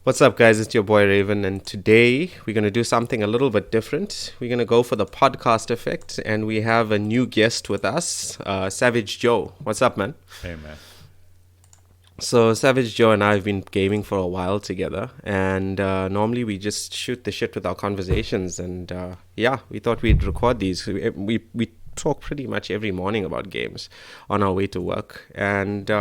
What's up, guys? It's your boy Raven, and today we're going to do something a little bit different. We're going to go for the podcast effect, and we have a new guest with us, SavageJho. What's up, man? Hey, man. So, SavageJho and I have been gaming for a while together, and normally we just shoot the shit with our conversations, and we thought we'd record these. We talk pretty much every morning about games on our way to work, and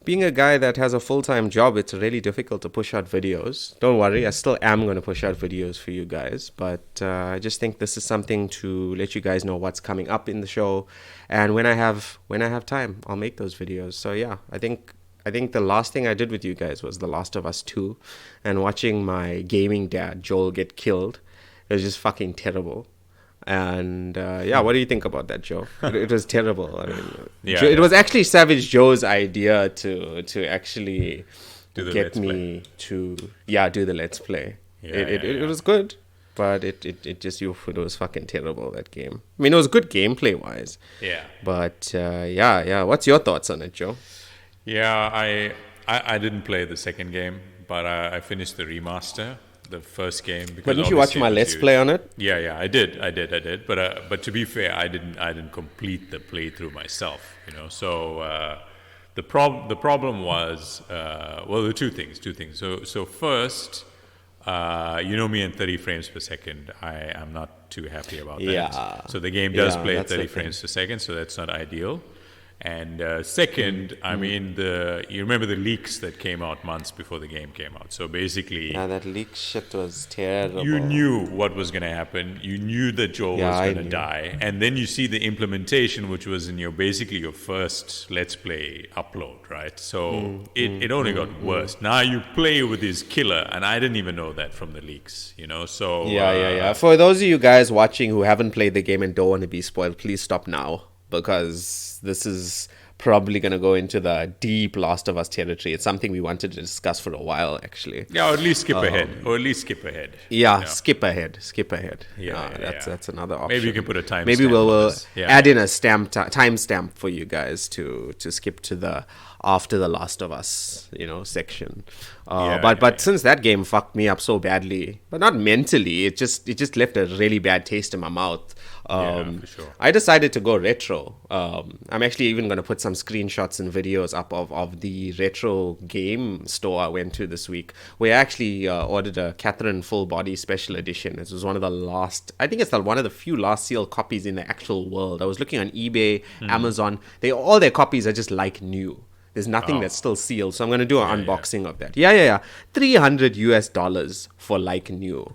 being a guy that has a full-time job, it's really difficult to push out videos. Don't worry, I still am going to push out videos for you guys, but I just think this is something to let you guys know what's coming up in the show, and when I have time, I'll make those videos. So yeah, I think the last thing I did with you guys was The Last of Us 2, and watching my gaming dad Joel get killed. It was just fucking terrible. And what do you think about that, Joe? It was terrible. I mean, it was actually SavageJho's idea to actually get me to do the Let's Play. It was good, but it was fucking terrible, that game. I mean, it was good gameplay wise. Yeah. But what's your thoughts on it, Joe? Yeah, I didn't play the second game, but I finished the remaster. The first game. But didn't you watch my Let's Play on it? Yeah, I did. But to be fair, I didn't complete the playthrough myself. So the problem was there were two things. So first, me and 30 frames per second, I am not too happy about that. Yeah. So the game does play at 30 frames per second, so that's not ideal. And second, I mean, you remember the leaks that came out months before the game came out. So basically... Yeah, that leak shit was terrible. You knew what was going to happen. You knew that Joel was going to die. And then you see the implementation, which was in your first Let's Play upload, right? So it only got worse. Now you play with his killer, and I didn't even know that from the leaks, So... Yeah. For those of you guys watching who haven't played the game and don't want to be spoiled, please stop now, because this is probably going to go into the deep Last of Us territory. It's something we wanted to discuss for a while, actually. Yeah, or at least skip ahead. Yeah, skip ahead. That's another option. Maybe you can put a timestamp. Maybe we'll add in a timestamp for you guys to skip to the after the Last of Us, section. But since that game fucked me up so badly, but not mentally, it just left a really bad taste in my mouth. For sure. I decided to go retro. I'm actually even going to put some screenshots and videos up of the retro game store I went to this week, where I actually ordered a Catherine Full Body Special Edition. It was one of the last, I think it's one of the few last sealed copies in the actual world. I was looking on eBay, Amazon. All their copies are just like new. There's nothing that's still sealed, so I'm going to do an unboxing of that. Yeah. $300 for like new.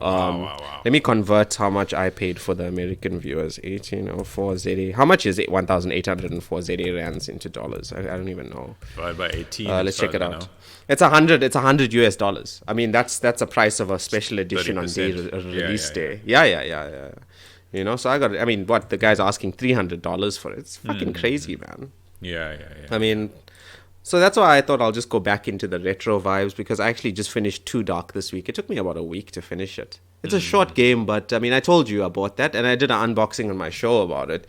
Wow. Let me convert how much I paid for the American viewers. 1804 ZA. How much is it? 1,804 ZA rands into dollars. I don't even know. Divided by 18. Let's check it out. It's $100 I mean, that's a price of a special edition on release day. Yeah. So the guy's asking $300 for it. It's fucking crazy, man. Yeah. I mean, so that's why I thought I'll just go back into the retro vibes, because I actually just finished Too Dark this week. It took me about a week to finish it. It's a short game, but I mean, I told you I bought that, and I did an unboxing on my show about it.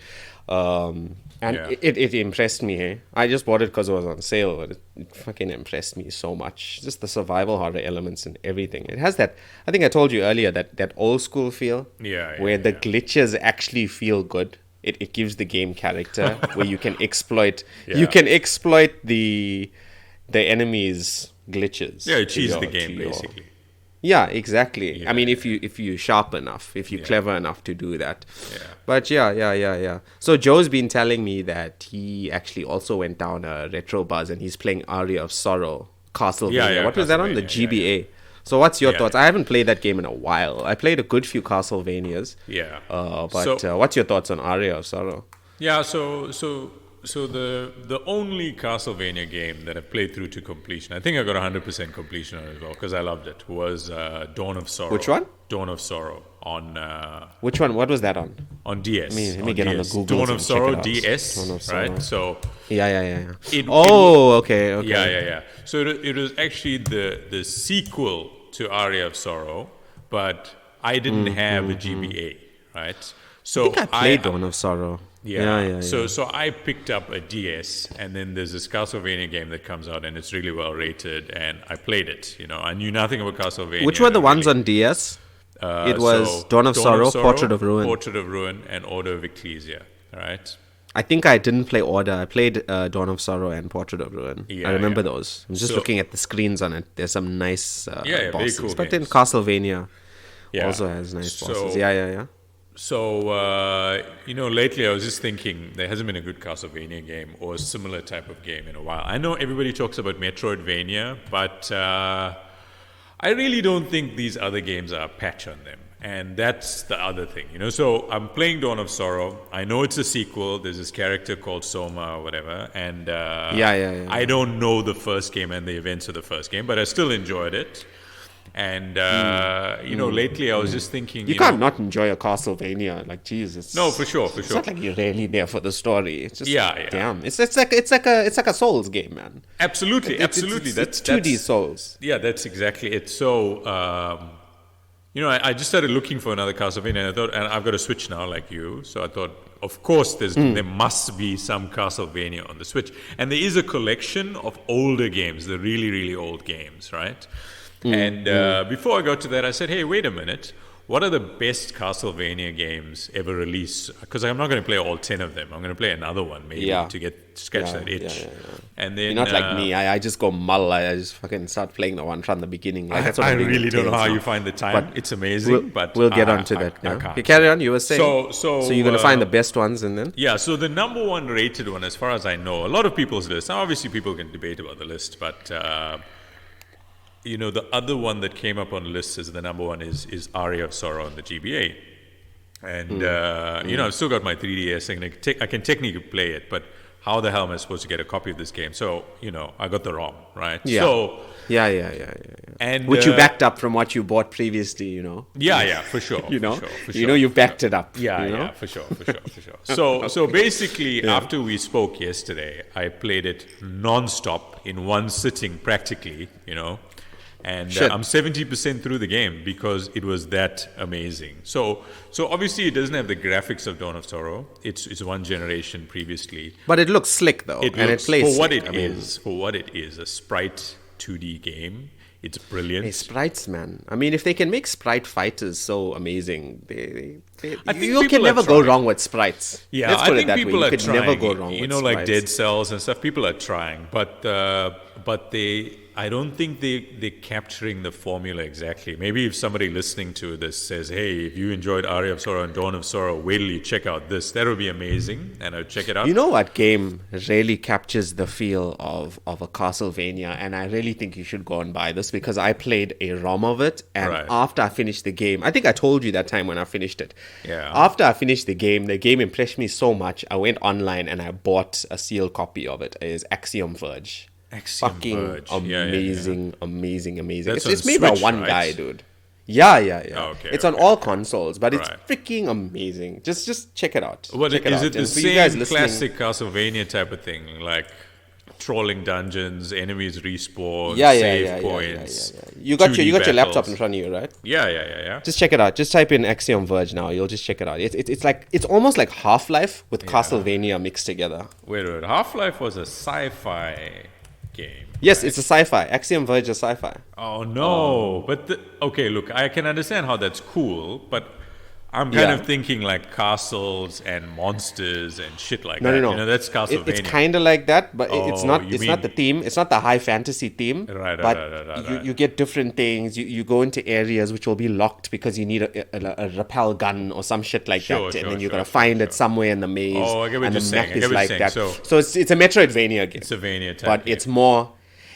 It impressed me. Hey? I just bought it because it was on sale, but it fucking impressed me so much. Just the survival horror elements and everything. It has that, I think I told you earlier, that old school feel, where the glitches actually feel good. It gives the game character where you can exploit the enemy's glitches. Yeah, it cheats the game basically. Yeah, exactly. Yeah, I mean, if you sharp enough, if you're clever enough to do that. Yeah. But yeah. So Joe's been telling me that he actually also went down a retro buzz, and he's playing Aria of Sorrow, Castlevania. What was that on? The GBA. So what's your thoughts? I haven't played that game in a while. I played a good few Castlevanias. Yeah. What's your thoughts on Aria of Sorrow? Yeah, so the only Castlevania game that I played through to completion, I think I got 100% completion on it as well, because I loved it, was Dawn of Sorrow. Which one? Dawn of Sorrow on... Which one? What was that on? On DS. Let me get on the Google. Dawn of Sorrow, DS, Dawn of Sorrow. Right? So... Yeah. Okay. Yeah. So it was actually the sequel to Aria of Sorrow, but I didn't have a GBA, right? So I think I played Dawn of Sorrow. So I picked up a DS, and then there's this Castlevania game that comes out, and it's really well rated, and I played it. I knew nothing about Castlevania. Which were the ones on DS? It was Dawn of Sorrow, Portrait of Ruin, and Order of Ecclesia. All right. I think I didn't play Order. I played Dawn of Sorrow and Portrait of Ruin. I remember those. I'm just looking at the screens on it. There's some nice bosses. Very cool but games. then Castlevania also has nice bosses. Yeah. So, lately I was just thinking there hasn't been a good Castlevania game or a similar type of game in a while. I know everybody talks about Metroidvania, but I really don't think these other games are a patch on them. And that's the other thing, So I'm playing Dawn of Sorrow. I know it's a sequel. There's this character called Soma or whatever. And I don't know the first game and the events of the first game, but I still enjoyed it. And, lately I was just thinking... You can't not enjoy a Castlevania. Like, Jesus. No, for sure. It's not like you're really there for the story. It's just, yeah. Damn. It's like a Souls game, man. Absolutely. It's 2D Souls. Yeah, that's exactly it. So, I just started looking for another Castlevania, and I thought, and I've got a Switch now like you. So I thought, of course, there must be some Castlevania on the Switch. And there is a collection of older games, the really, really old games, right? And before I got to that, I said, hey, wait a minute. What are the best Castlevania games ever released? Because I'm not going to play all 10 of them. I'm going to play another one maybe to scratch that itch. Yeah. And then, you're not like me. I just go mull. I just fucking start playing the one from the beginning. Like, that's what I really don't know how you find the time. It's amazing. We'll get onto that now. You carry on. You were saying. So you're going to find the best ones and then? Yeah. So the number one rated one, as far as I know, a lot of people's lists. Now, obviously, people can debate about the list, but... the other one that came up on the list as the number one is Aria of Sorrow on the GBA. And, I've still got my 3DS and I can technically play it, but how the hell am I supposed to get a copy of this game? So, I got the ROM, right? Yeah. So, yeah. And, which you backed up from what you bought previously, Yeah, for sure. For sure. You backed it up. Yeah, for sure. So basically, after we spoke yesterday, I played it non-stop in one sitting practically, And I'm 70% through the game because it was that amazing. So obviously it doesn't have the graphics of Dawn of Sorrow. It's one generation previously. But it looks slick though. It plays for what it is, a sprite 2D game. It's brilliant. Hey, sprites, man. I mean, if they can make sprite fighters so amazing, you can never go wrong with sprites. Yeah, let's put it that way. You could never go wrong with sprites. Like Dead Cells and stuff. People are trying, but I don't think they're capturing the formula exactly. Maybe if somebody listening to this says, hey, if you enjoyed Aria of Sorrow and Dawn of Sorrow, wait till you check out this. That would be amazing, and I'll check it out. You know what game really captures the feel of a Castlevania, and I really think you should go and buy this because I played a ROM of it, and after I finished the game, I think I told you that time when I finished it. Yeah. After I finished the game impressed me so much, I went online and I bought a sealed copy of it. It is Axiom Verge. Fucking Verge. Amazing. It's made by one guy, dude. Yeah. It's on all consoles, but it's freaking amazing. Just check it out. Is it the same classic Castlevania type of thing, like trolling dungeons, enemies respawn, save points? You got your laptop in front of you, right? Yeah. Just check it out. Just type in Axiom Verge now. You'll just check it out. It's almost like Half-Life with Castlevania mixed together. Wait. Half-Life was a sci-fi game. Yes, right? It's a sci-fi. Axiom Verge is sci-fi. Oh no! But look, I can understand how that's cool, but I'm kind of thinking like castles and monsters and shit like that. No. That's Castlevania. It's kind of like that, but it's not. It's not the theme. It's not the high fantasy theme. Right. You get different things. You go into areas which will be locked because you need a rappel gun or some shit like that, and then you gotta find it somewhere in the maze. Oh, I get what and you're the saying. map is like that. So it's a Metroidvania game. It's a Vania type. But it's more.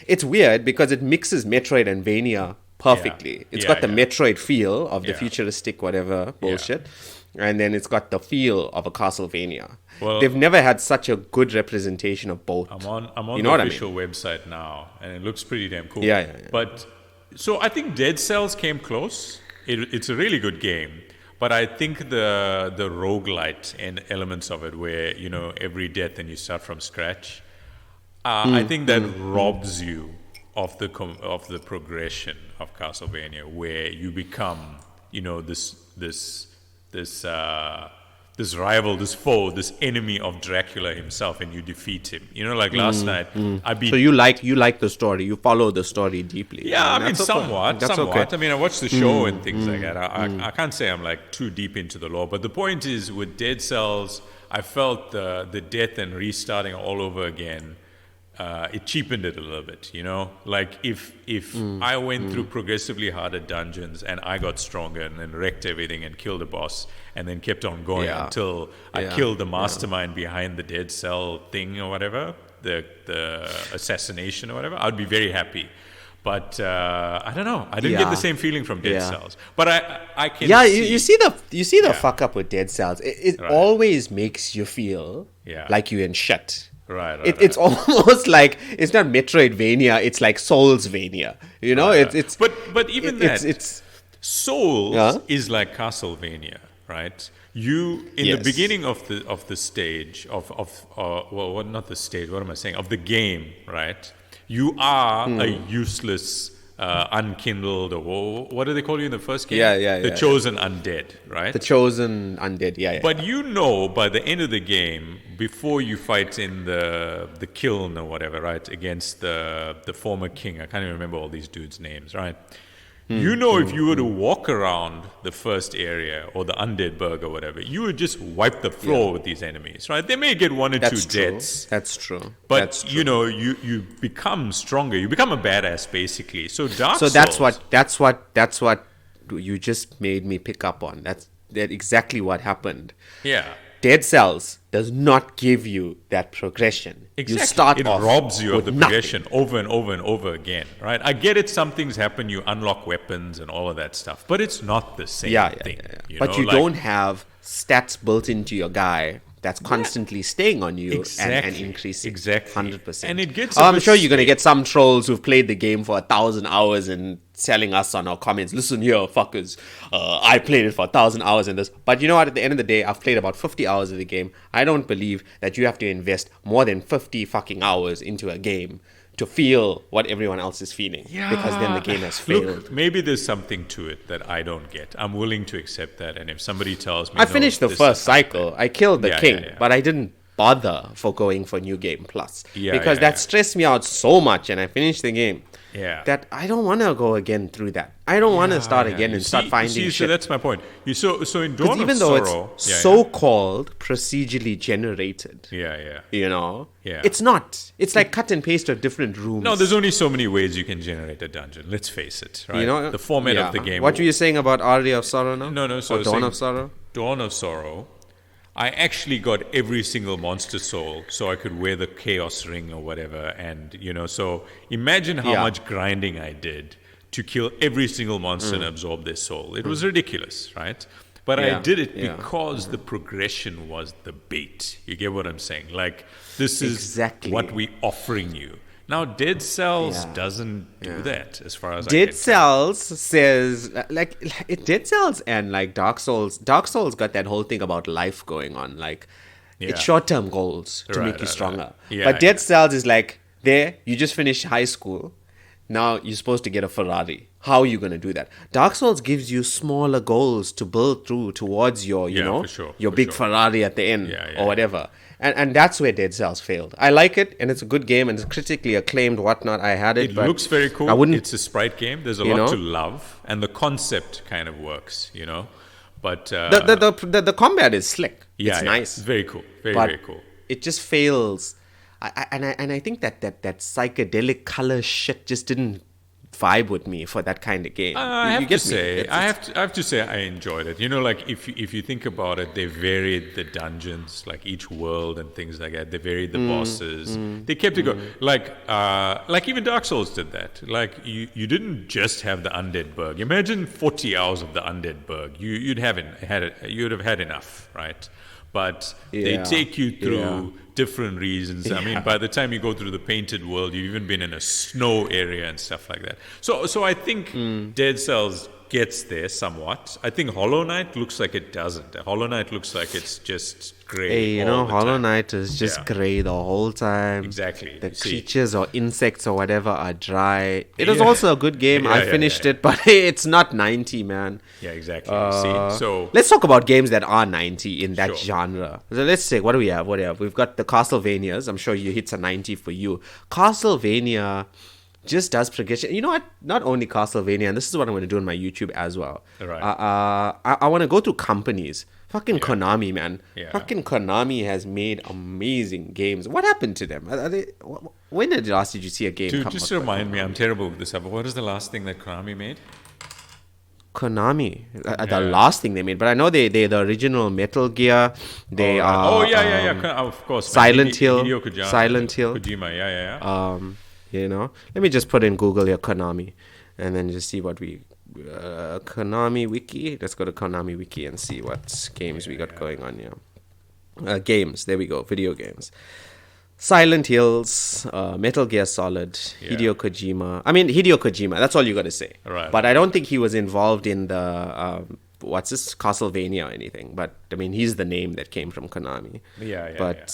It's weird because it mixes Metroid and Vania perfectly. It's got the Metroid feel of the futuristic whatever bullshit, and then it's got the feel of a Castlevania. Well, they've never had such a good representation of both. I'm on the official website now, and it looks pretty damn cool. Yeah. But so I think Dead Cells came close. It's a really good game, but I think the roguelite and elements of it, where every death and you start from scratch, I think that robs you of the progression of Castlevania, where you become this this rival, this foe, this enemy of Dracula himself, and you defeat him. You know, like last night, I beat. So you like the story. You follow the story deeply. Yeah, I mean, that's somewhat. That's somewhat. okay. I mean, I watched the show and things like that. I can't say I'm like too deep into the lore, but the point is, with Dead Cells, I felt the death and restarting all over again. It cheapened it a little bit, you know. Like if I went through progressively harder dungeons and I got stronger and then wrecked everything and killed a boss and then kept on going until I killed the mastermind behind the Dead Cell thing or whatever, the assassination or whatever, I'd be very happy. But I don't know. I didn't get the same feeling from Dead Cells. But I can see. You see the fuck up with Dead Cells. It always makes you feel like you're in shit. Right. It's almost like it's not Metroidvania. It's like Soulsvania. You know, it's but even it's Souls is like Castlevania, right? You in the beginning of the stage of not the stage. What am I saying? Of the game, right? You are a useless, unkindled, or what do they call you in the first game? The chosen undead, right? The chosen undead, But you know, by the end of the game, before you fight in the kiln or whatever, right, against the former king, I can't even remember all these dudes' names, right? You know, if you were to walk around the first area or the undead burg or whatever, you would just wipe the floor with these enemies, right? They may get one or two deaths. That's true. But you know, you become stronger. You become a badass, basically. So Dark So Souls. that's what you just made me pick up on. That's exactly what happened. Yeah. Dead Cells does not give you that progression. Exactly. You start it off robs you of the with nothing. progression over and over and over again, right? I get it. Some things happen. You unlock weapons and all of that stuff, but it's not the same thing. But you don't have stats built into your guy that's constantly staying on you and increasing. Exactly. 100%. And it gets. I'm sure you're going to get some trolls who've played the game for 1,000 hours and telling us on our comments, listen here, fuckers, I played it for 1,000 hours in this. But you know what? At the end of the day, I've played about 50 hours of the game. I don't believe that you have to invest more than 50 fucking hours into a game to feel what everyone else is feeling, because then the game has failed. Look, maybe there's something to it that I don't get. I'm willing to accept that, and if somebody tells me, I finished the first cycle. I killed the king, but I didn't bother for going for New Game Plus because that stressed me out so much, and I finished the game. That I don't want to go again through that. I don't want to start again and start finding shit. So that's my point. So in Dawn of Sorrow, even though it's so-called procedurally generated, you know, it's not. It's like cut and paste of different rooms. No, there's only so many ways you can generate a dungeon. Let's face it, right? You know, the format of the game. What were you saying about Aria of Sorrow now? No. So or Dawn of Sorrow. Dawn of Sorrow. I actually got every single monster soul so I could wear the chaos ring or whatever. And, you know, so imagine how much grinding I did to kill every single monster and absorb their soul. It was ridiculous, right? But I did it because the progression was the bait. You get what I'm saying? Like, this is what we're offering you. Now, Dead Cells doesn't do that, as far as I can tell. Dead Cells says, Dead Cells and like Dark Souls got that whole thing about life going on. Like, it's short-term goals to make you stronger. But Dead Cells is like, you just finished high school. Now you're supposed to get a Ferrari. How are you going to do that? Dark Souls gives you smaller goals to build through towards your, your big Ferrari at the end or whatever. And that's where Dead Cells failed. I like it, and it's a good game, and it's critically acclaimed, whatnot. I had it. It looks very cool. It's a sprite game. There's a lot to love, and the concept kind of works, you know. But the combat is slick. It's nice. It's very cool. Very cool. It just fails. I think that psychedelic color shit just didn't vibe with me for that kind of game. I have to say I enjoyed it. You know, like if you think about it, they varied the dungeons, like each world and things like that. They varied the bosses. They kept it going. Like even Dark Souls did that. Like you didn't just have the undead burg. Imagine 40 hours of the undead burg. You'd have had enough, right? But they take you through different reasons. I mean, by the time you go through the painted world, you've even been in a snow area and stuff like that. So I think Dead Cells gets there somewhat. I think Hollow Knight looks like it doesn't. Hollow Knight looks like it's just grey. Hey, you all know, the Hollow time. Knight is just grey the whole time. Exactly. The See. creatures or insects or whatever are dry. It was Yeah. also a good game. I finished it, but it's not 90, man. Yeah, exactly. See, so Let's talk about games that are 90 in that Sure. genre. So let's say, what do we have? We've got the Castlevanias. I'm sure you hits a 90 for you. Castlevania just does progression. You know what? Not only Castlevania, and this is what I'm going to do on my YouTube as well. Right. I want to go through companies. Fucking Konami, man. Yeah. Fucking Konami has made amazing games. What happened to them? When last did you see a game Dude, come just out by remind me, Konami? I'm terrible with this stuff. But what is the last thing that Konami made? Konami, the last thing they made, but I know they're the original Metal Gear. They are. Oh yeah. Of course. man. Silent Hill. Hideo Kojima, Silent Hill. Kojima. Yeah. You know, let me just put in Google here Konami, and then just see what we Konami Wiki. Let's go to Konami Wiki and see what games we got going on here. Games. There we go. Video games. Silent Hills, Metal Gear Solid, Hideo Kojima. I mean, Hideo Kojima, that's all you got to say. Right. But I don't think he was involved in the, Castlevania or anything. But, I mean, he's the name that came from Konami. But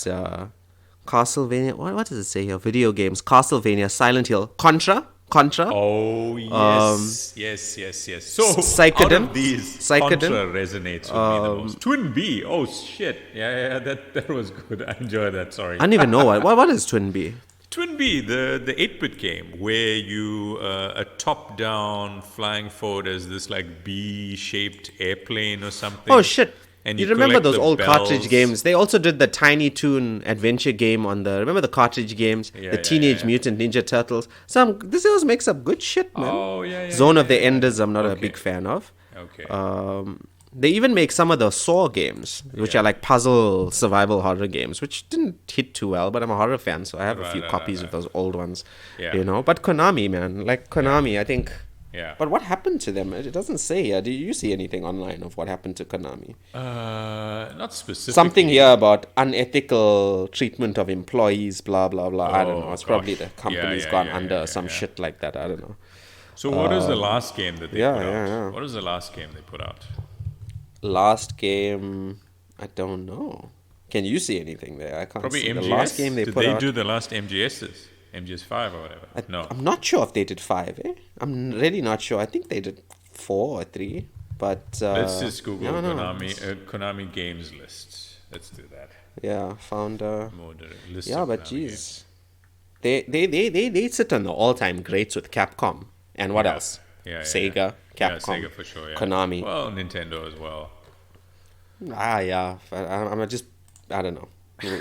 Castlevania, what does it say here? Video games, Castlevania, Silent Hill, Contra. Oh yes, yes. So Psychoden? out of these, Psychoden? Contra resonates with me the most. Twin B. Oh shit. Yeah. That was good. I enjoyed that. Sorry. I don't even know what is Twin B? Twin B, the 8-bit game where you a top-down flying forward as this like B-shaped airplane or something. Oh shit. And you you remember collect those the old bells. cartridge games? They also did the Tiny Toon adventure game on the. Remember the cartridge games? The Teenage Mutant Ninja Turtles. This always makes up good shit, man. Oh yeah. Zone of the Enders, I'm not a big fan of. Okay. They even make some of the Saw games, which are like puzzle survival horror games, which didn't hit too well. But I'm a horror fan, so I have a few copies of those old ones. Yeah. You know, but Konami, man, like Konami, I think. Yeah. But what happened to them? It doesn't say here. Do you see anything online of what happened to Konami? Not specifically. Something here about unethical treatment of employees, blah, blah, blah. I don't know. It's probably the company's gone under or some shit like that. I don't know. So what is the last game that they put out? Yeah. What is the last game they put out? Last game, I don't know. Can you see anything there? I can't Probably see. MGS. The last game they Did put they out. do the last MGSs? MGS 5 or whatever? No. I'm not sure if they did 5, eh? I'm really not sure. I think they did 4 or 3. But Let's just Google no. Konami games list. Let's do that. Yeah, found List yeah, of but Konami geez. They sit on the all-time greats with Capcom. And what else? Sega, Capcom, Yeah, Sega for sure, yeah. Konami. Well, Nintendo as well. Yeah. I don't know.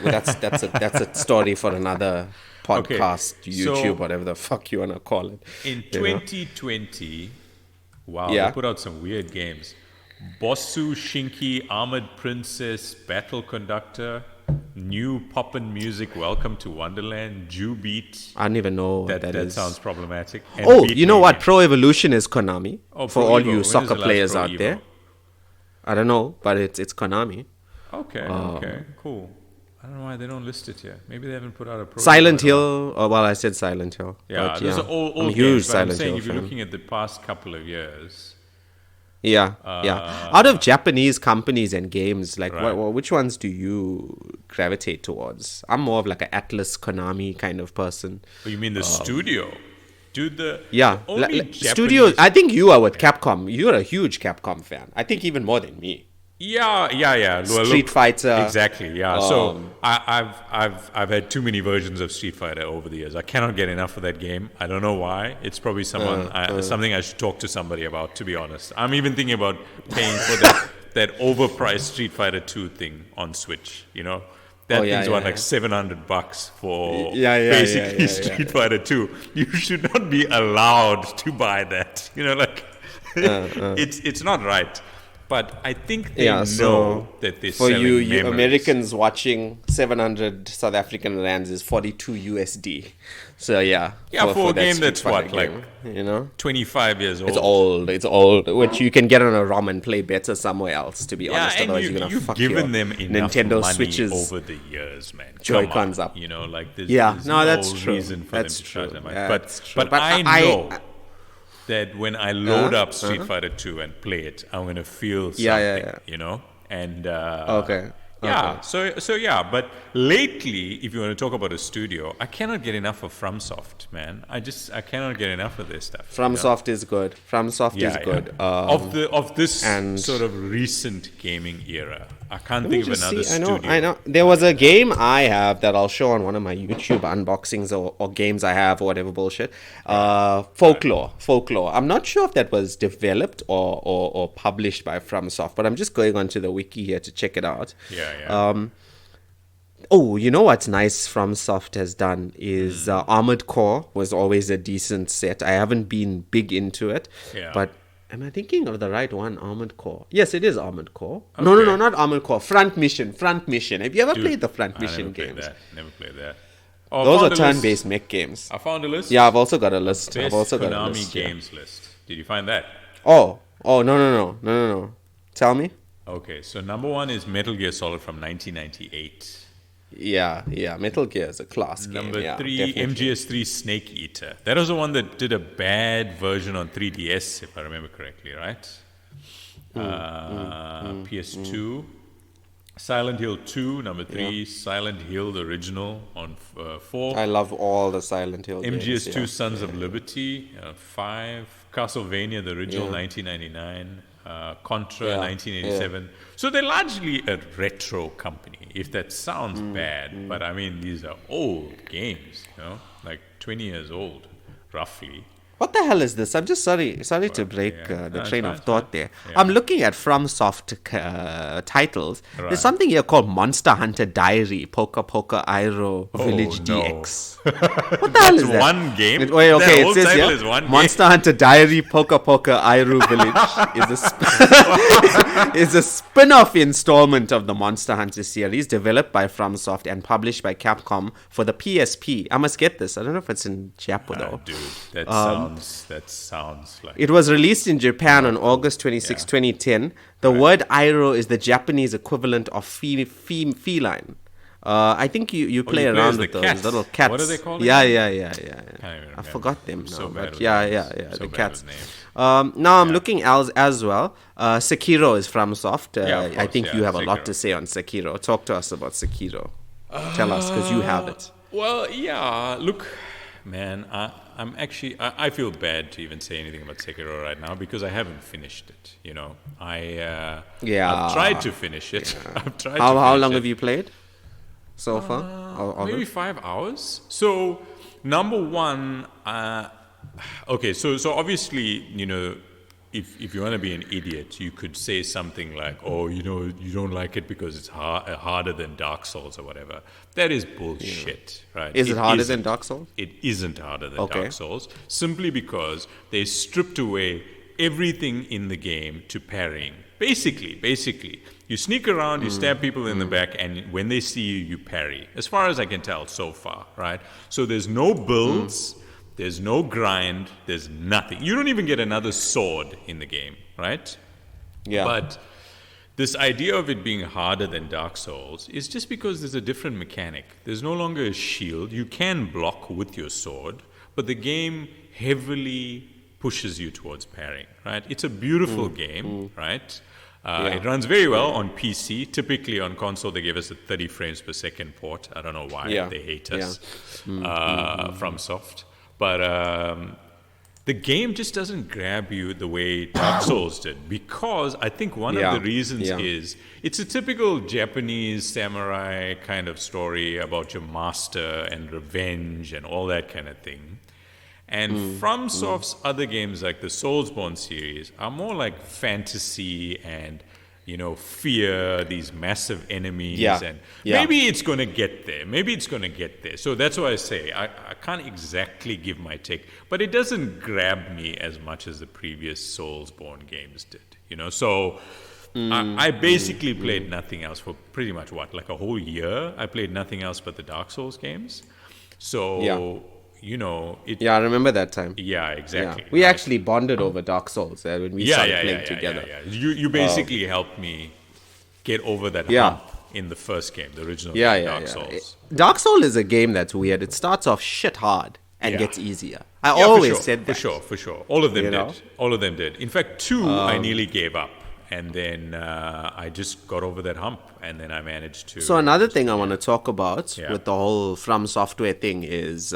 That's a story for another podcast, YouTube, whatever the fuck you wanna call it. In 2020, wow, Yeah. they put out some weird games. Bossu Shinki, Armored Princess, Battle Conductor, New Poppin' Music, Welcome to Wonderland, Jew Beat. I don't even know what that is. That sounds problematic. And Oh, Beat you know what? Mania. Pro Evolution is Konami. Oh, for Pro all Evo. When you is soccer the last players Pro out Evo? there. I don't know, but it's Konami. Okay, cool. I don't know why they don't list it here. Maybe they haven't put out a Pro Silent Evo. Hill. Oh, well, I said Silent Hill. Yeah, but those are all I'm a old huge games, but Silent I'm saying Hill if you're fan. looking at the past couple of years, Yeah. Out of Japanese companies and games, like Right. which ones do you gravitate towards? I'm more of like an Atlas Konami kind of person. oh, you mean the studio? Dude, the Yeah, only studio. Japanese- I think you are with Capcom. You're a huge Capcom fan. I think even more than me. Yeah. Well, Street Fighter. Exactly. Yeah. So I've had too many versions of Street Fighter over the years. I cannot get enough of that game. I don't know why. It's probably something I should talk to somebody about. To be honest, I'm even thinking about paying for that overpriced Street Fighter 2 thing on Switch. You know. That thing's worth like $700 for basically Street Fighter 2. You should not be allowed to buy that. You know, like it's not right. But I think they know that they're for selling you memories. Americans watching, 700 South African rands is 42 USD. So for a that game Street that's Fighter what, game, you know, 25 years old. it's old, which you can get on a ROM and play better somewhere else. To be honest, and otherwise you're gonna you've fuck given your them enough Nintendo money Switches over the years, man. Joy-Cons Come on. up. You know, like there's that's no true. reason for That's them to true. charge that much. Yeah, But that's true. but I know. that when I load up Street Fighter 2 and play it, I'm going to feel something, you know? And Okay. yeah, so yeah, but lately, if you want to talk about a studio, I cannot get enough of FromSoft, man. I cannot get enough of their stuff. FromSoft is good. FromSoft is good. Of this and sort of recent gaming era, I can't think of another studio. I know. There was a game I have that I'll show on one of my YouTube unboxings or games I have or whatever bullshit. Folklore. I'm not sure if that was developed or published by FromSoft, but I'm just going onto the wiki here to check it out. Yeah. Oh, you know what's nice FromSoft has done is Armored Core was always a decent set. I haven't been big into it, but am I thinking of the right one? Armored Core. Yes, it is Armored Core. Okay. No, not Armored Core. Front Mission. Have you ever played the Front Mission games? Never played that. Those are turn-based mech games. I found a list. Yeah, I've also got a list. Best I've also got Konami a list. games list. Did you find that? Oh, no. Tell me. Okay, so number 1 is Metal Gear Solid from 1998. Yeah, Metal Gear is a class game. Number 3, MGS3 Snake Eater. That was the one that did a bad version on 3DS, if I remember correctly, right? PS2. Silent Hill 2, number 3. Silent Hill, the original, on 4. I love all the Silent Hill games. MGS2 Sons of Liberty, 5. Castlevania, the original, 1999. Contra, 1987. So they're largely a retro company, if that sounds bad. But I mean, these are old games, you know, like 20 years old, roughly. What the hell is this? I'm just sorry to break the train of thought there. Yeah. I'm looking at FromSoft titles. Right. There's something here called Monster Hunter Diary, Poka Poka Iroh Village DX. What the hell is that? One game. It says here, Monster Hunter Diary, Poka Poka Iroh Village is a spin-off installment of the Monster Hunter series developed by FromSoft and published by Capcom for the PSP. I must get this. I don't know if it's in Japan though. Dude, that sounds like... It was released in Japan on August 26, 2010. The word Iroh is the Japanese equivalent of feline. I think you play around with those little cats. What are they called? Yeah. I forgot them now. So but so the cats. Now I'm looking as well. Sekiro is FromSoft. I think you have a lot to say on Sekiro. Talk to us about Sekiro. Tell us, because you have it. Well, yeah. Look, man, I feel bad to even say anything about Sekiro right now because I haven't finished it. You know, I've tried to finish it. Yeah. How long have you played so far? Maybe 5 hours. So number one, okay. So obviously, you know, if you want to be an idiot, you could say something like, "Oh, you know, you don't like it because it's harder than Dark Souls or whatever." That is bullshit, right? Is it harder than Dark Souls? It isn't harder than Dark Souls, simply because they stripped away everything in the game to parrying. Basically, you sneak around, you stab people in the back, and when they see you, you parry. As far as I can tell so far, right? So there's no builds. There's no grind. There's nothing. You don't even get another sword in the game, right? Yeah. But this idea of it being harder than Dark Souls is just because there's a different mechanic. There's no longer a shield. You can block with your sword, but the game heavily pushes you towards parrying, right? It's a beautiful game, right? It runs very well on PC. Typically on console, they give us a 30 frames per second port. I don't know why they hate us FromSoft. But the game just doesn't grab you the way Dark Souls did, because I think one of the reasons is it's a typical Japanese samurai kind of story about your master and revenge and all that kind of thing. And FromSoft's other games, like the Soulsborne series, are more like fantasy and, you know, fear, these massive enemies, and maybe it's going to get there. So that's why I say I can't exactly give my take, but it doesn't grab me as much as the previous Soulsborne games did, you know. So I basically played nothing else for pretty much like a whole year. I played nothing else but the Dark Souls games. So you know, I remember that time. Yeah, exactly. Yeah. We actually bonded over Dark Souls when we started playing together. You basically helped me get over that hump in the first game, the original Dark Souls. Dark Souls is a game that's weird. It starts off shit hard and gets easier. I Yeah, always said that. For sure. All of them You did. know? All of them did. In fact, two I nearly gave up, and then I just got over that hump, and then I managed to. So another thing I want to talk about Yeah. with the whole From Software thing is,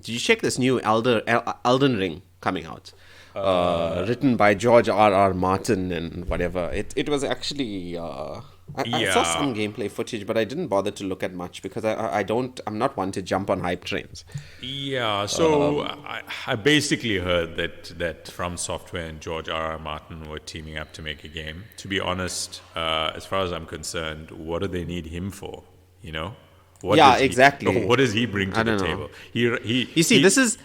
did you check this new Elden Ring coming out? Written by George R. Martin and whatever. It was actually I saw some gameplay footage, but I didn't bother to look at much because I'm not one to jump on hype trains. Yeah, so I basically heard that From Software and George R. Martin were teaming up to make a game. To be honest, as far as I'm concerned, what do they need him for? You know? What exactly. What does he bring to the table? You see, this is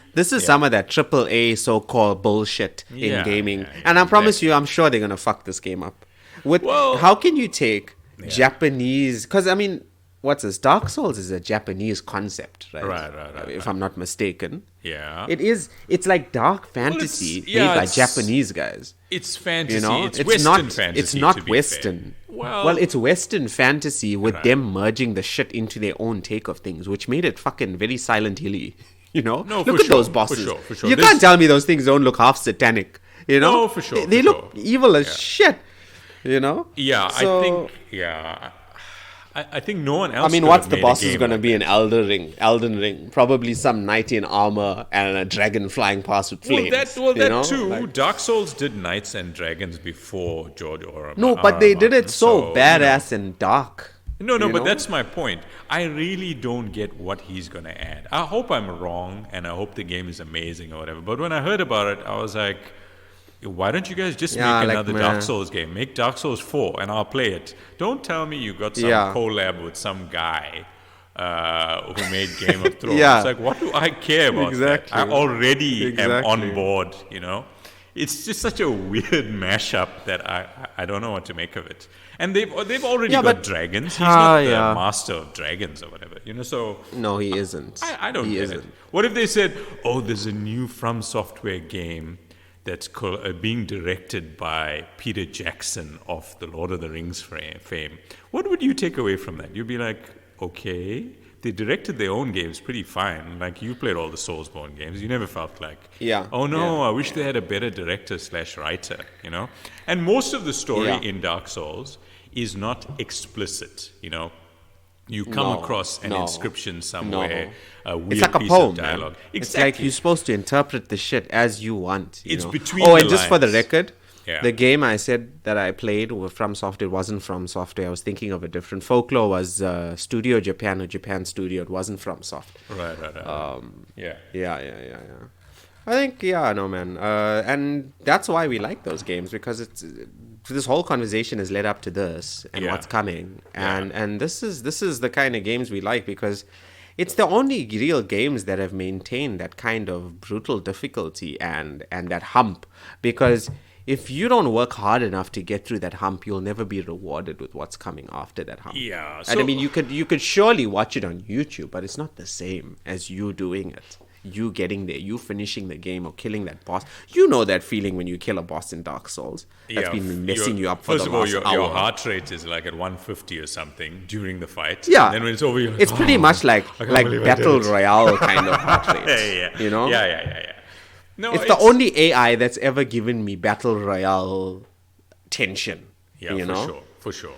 some of that AAA so-called bullshit in gaming, and I promise you, I'm sure they're gonna fuck this game up. How can you take Japanese? Because I mean, what's this? Dark Souls is a Japanese concept, right? Right. If I'm not mistaken. Yeah. It is. It's like dark fantasy made by Japanese guys. It's fantasy. You know, it's Western fantasy. It's not to be Western. Fair. Well, it's Western fantasy with them merging the shit into their own take of things, which made it fucking very Silent Hilly. You know, No, look for at those sure, bosses. for sure. You can't tell me those things don't look half satanic. You know, No, for sure, They for look sure. evil as shit. You know. Yeah, So, I think. Yeah, I think no one else. I mean, could what's have the made a boss is game going to like be in Elden Ring? Probably some knight in armor and a dragon flying past with flames. That too. Dark Souls did knights and dragons before George R. No, but they did it so badass and dark. But that's my point. I really don't get what he's going to add. I hope I'm wrong, and I hope the game is amazing or whatever. But when I heard about it, I was like, why don't you guys just make another Dark Souls game? Make Dark Souls 4, and I'll play it. Don't tell me you got some collab with some guy who made Game of Thrones. It's like, what do I care about that? I already am on board, you know? It's just such a weird mashup that I don't know what to make of it. And they've already got dragons. He's not the master of dragons or whatever, you know. So no, he isn't. I don't get it. What if they said, "Oh, there's a new From Software game that's being directed by Peter Jackson of the Lord of the Rings fame"? What would you take away from that? You'd be like, okay. They directed their own games pretty fine. Like, you played all the Soulsborne games. You never felt like, oh no, I wish they had a better director/writer, you know? And most of the story in Dark Souls is not explicit, you know? You come across an inscription somewhere, a weird it's like a piece poem, of dialogue. Man. Exactly. It's like you're supposed to interpret the shit as you want. It's know? between the and just for the lines. record, the game I said that I played with From Software wasn't From Software. I was thinking of a different. Folklore was Studio Japan or Japan Studio. It wasn't From Soft. Right. Yeah. I think, no, man. And that's why we like those games, because it's this whole conversation has led up to this and what's coming. And this is the kind of games we like, because it's the only real games that have maintained that kind of brutal difficulty and that hump. Because if you don't work hard enough to get through that hump, you'll never be rewarded with what's coming after that hump. Yeah. And I mean, you could surely watch it on YouTube, but it's not the same as you doing it. You getting there, you finishing the game or killing that boss. You know that feeling when you kill a boss in Dark Souls. That's been messing you up for the last hour. Your heart rate is like at 150 or something during the fight. Yeah. And then when it's over, you're like, it's pretty much like Battle Royale kind of heart rate. You know? Yeah. No, it's the only AI that's ever given me Battle Royale tension. Yeah, you know? For sure.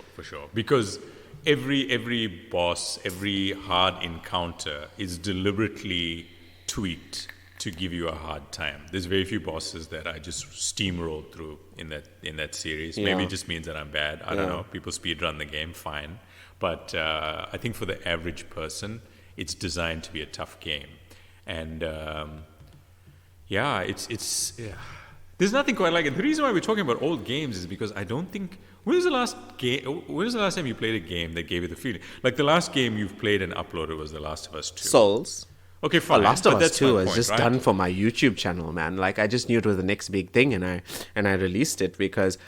Because every boss, every hard encounter is deliberately tweaked to give you a hard time. There's very few bosses that I just steamrolled through in that series. Maybe it just means that I'm bad. I don't know. People speedrun the game, fine. But I think for the average person, it's designed to be a tough game. And it's there's nothing quite like it. The reason why we're talking about old games is because I don't think... When was the last time you played a game that gave you the feeling? Like, the last game you've played and uploaded was The Last of Us 2. Souls. Okay, fine. Last of Us 2 was point, just right? done for my YouTube channel, man. Like, I just knew it was the next big thing, and I released it because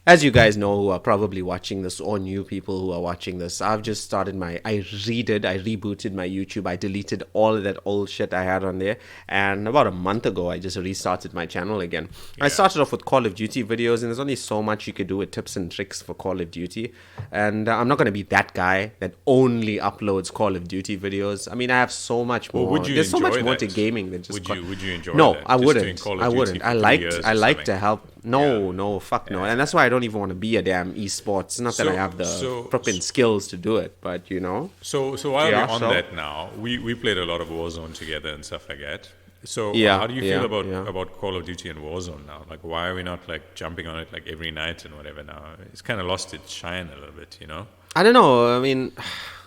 as you guys know who are probably watching this, or new people who are watching this, I've just started I rebooted my YouTube. I deleted all of that old shit I had on there. And about a month ago, I just restarted my channel again. I started off with Call of Duty videos, and there's only so much you could do with tips and tricks for Call of Duty. And I'm not going to be that guy that only uploads Call of Duty videos. I mean, I have so much more. Would you There's so much enjoy more that? to gaming than just Would you enjoy No, that? I Just doing wouldn't. Call of I Duty wouldn't. for I 3 liked years I or like something? to help. No, fuck no. And that's why I don't even want to be a damn esports. It's not that I have the flipping skills to do it, but you know. So while Yeah, we're on so- that now, we played a lot of Warzone together and stuff like that. So Yeah, how do you yeah, feel yeah. about Call of Duty and Warzone now? Like, why are we not like jumping on it like every night and whatever now? It's kind of lost its shine a little bit, you know? I don't know. I mean,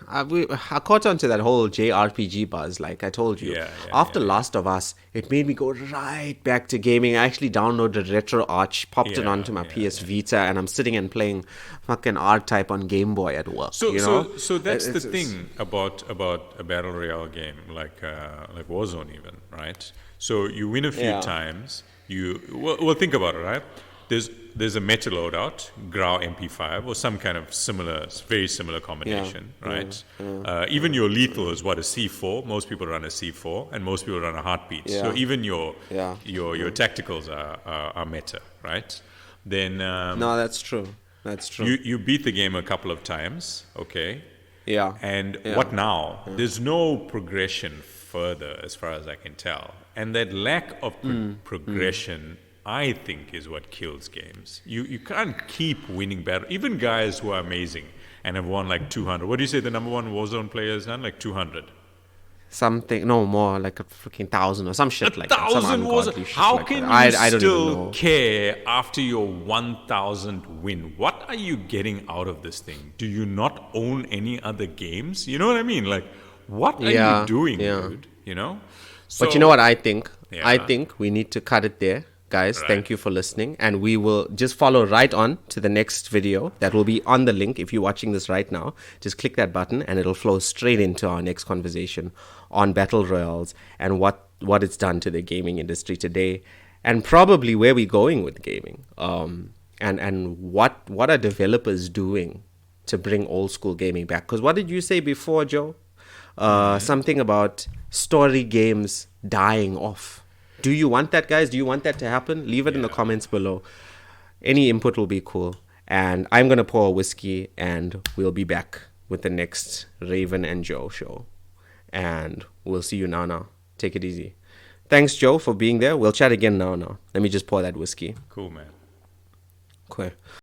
I caught on to that whole JRPG buzz, like I told you. After Last of Us, it made me go right back to gaming. I actually downloaded Retro Arch, popped it onto my PS Vita, and I'm sitting and playing fucking R-Type on Game Boy at work. So you know? so that's the thing about a battle royale game like Warzone even, right? So you win a few times. Well, think about it, right? There's a meta loadout, Grau MP5, or some kind of very similar combination, right? Even your lethal is what, a C4. Most people run a C4, and most people run a heartbeat. So even your tacticals are meta, right? Then No, that's true. That's true. you beat the game a couple of times, okay? Yeah. And what now? There's no progression further, as far as I can tell, and that lack of progression, I think, is what kills games. You can't keep winning battle. Even guys who are amazing and have won like 200. What do you say the number one Warzone player has done? Like 200. Something, no more, like a freaking 1,000 or some shit like that. Some 1,000 ungodly Warzone. shit How like can that. you I don't even still know. care after your 1,000 win? What are you getting out of this thing? Do you not own any other games? You know what I mean? Like, what are you doing, dude? You know? But you know what I think? Yeah. I think we need to cut it there. Guys, Right. thank you for listening. And we will just follow right on to the next video that will be on the link. If you're watching this right now, just click that button and it'll flow straight into our next conversation on Battle Royales and what it's done to the gaming industry today, and probably where we're going with gaming. And what are developers doing to bring old school gaming back? Because what did you say before, Joe? Something about story games dying off. Do you want that, guys? Do you want that to happen? Leave it in the comments below. Any input will be cool. And I'm going to pour a whiskey and we'll be back with the next Raven and Joe show. And we'll see you now. Take it easy. Thanks, Joe, for being there. We'll chat again now. Let me just pour that whiskey. Cool, man. Okay.